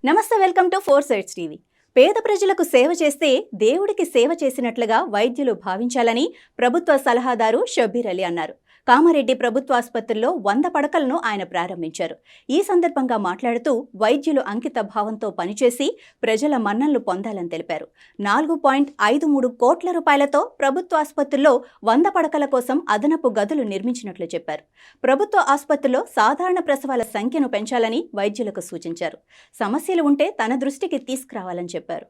నమస్తే, welcome to four sides TV. పేద ప్రజలకు సేవ చేస్తే దేవుడికి సేవ చేసినట్లుగా వైద్యులు భావించాలని ప్రభుత్వ సలహాదారు షబ్బీర్ అలీ అన్నారు. కామారెడ్డి ప్రభుత్వ ఆసుపత్రిలో 100 పడకలను ఆయన ప్రారంభించారు. ఈ సందర్భంగా మాట్లాడుతూ వైద్యులు అంకిత భావంతో పనిచేసి ప్రజల మన్ననలు పొందాలని తెలిపారు. 4.53 కోట్ల రూపాయలతో ప్రభుత్వ ఆసుపత్రిలో 100 పడకల కోసం అదనపు గదులు నిర్మించినట్లు చెప్పారు. ప్రభుత్వ ఆసుపత్రిలో సాధారణ ప్రసవాల సంఖ్యను పెంచాలని వైద్యులకు సూచించారు. సమస్యలు ఉంటే తన దృష్టికి తీసుకురావాలని చెప్పారు.